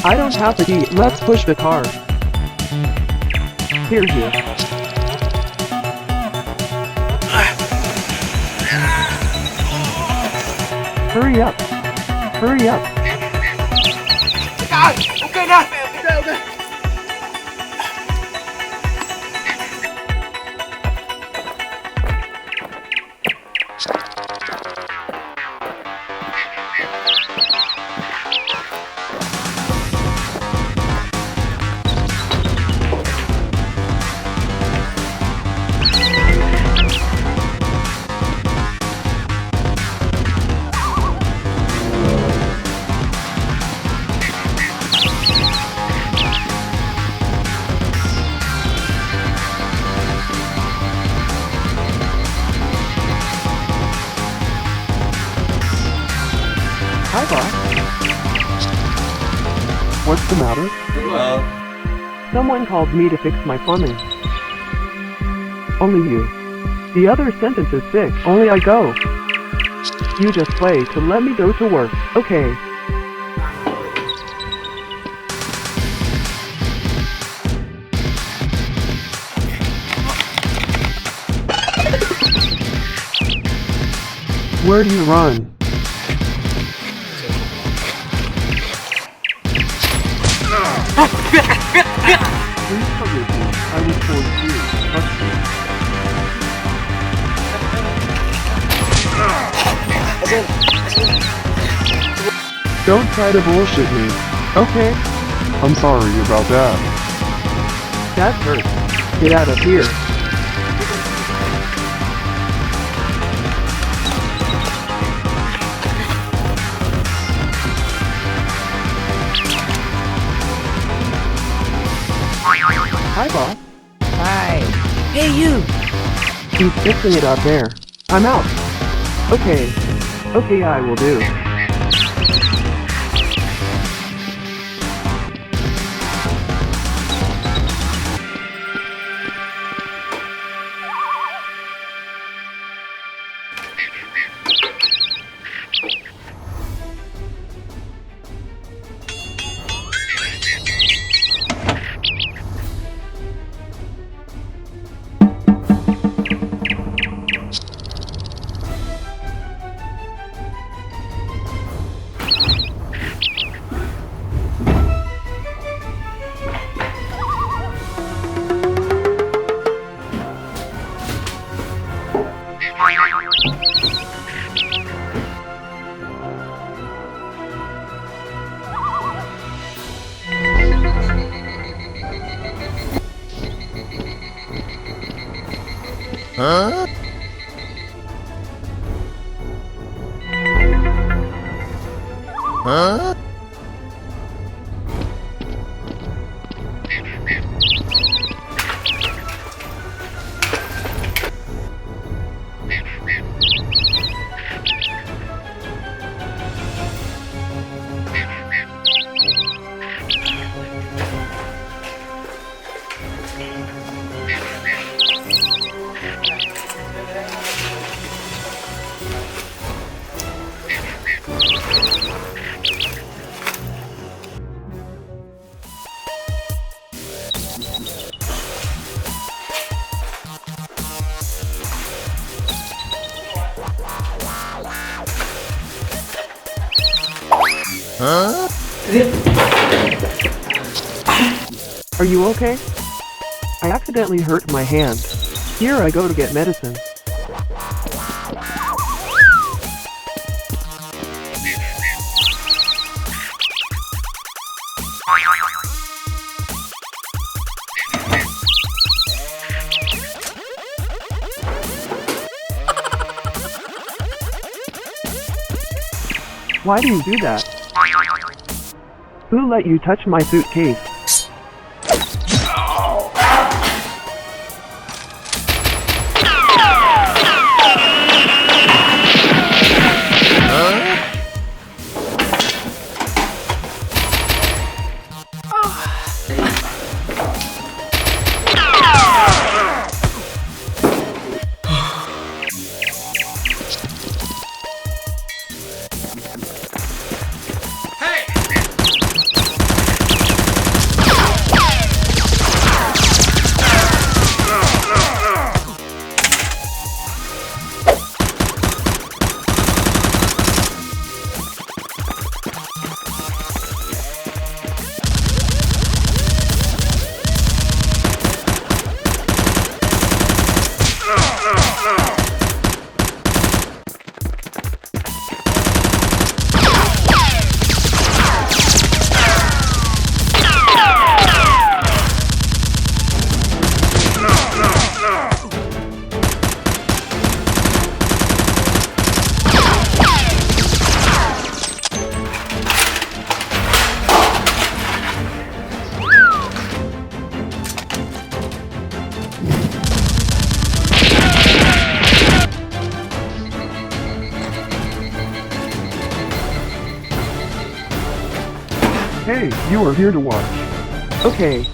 I don't have the key. Let's push the car. Here. Hurry up. Okay na! Okay. Hi, boss. What's the matter? Someone called me to fix my plumbing. Only you. The other sentence is sick. Only I go. You just play to let me go to work. Okay. Where do you run? Please forgive me. I was towards you. Trust me. Don't try to bullshit me. Okay? I'm sorry about that. That hurts. Get out of here. Hi, boss. Hi. Hey, you! He's fixing it up there. I'm out. Okay. Okay, I will do. Huh? Huh? Huh? Are you okay? I accidentally hurt my hand. Here I go to get medicine. Why do you do that? Who let you touch my suitcase? Hey, You are here to watch. okay.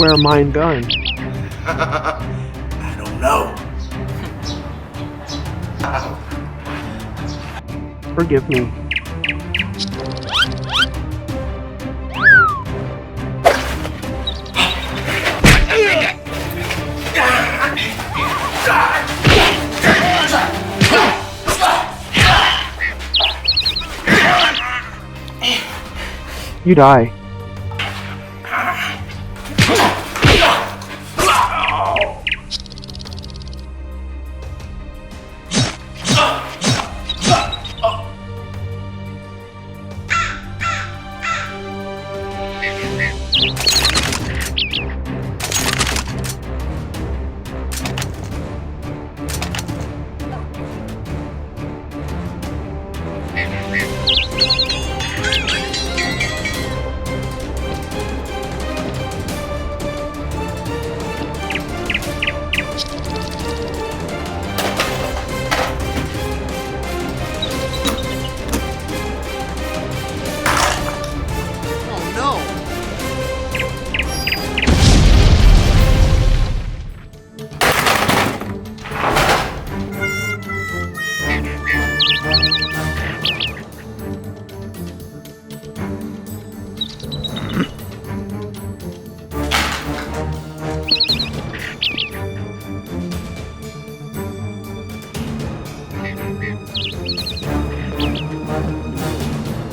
Where mine gun? I don't know. Forgive me. You die.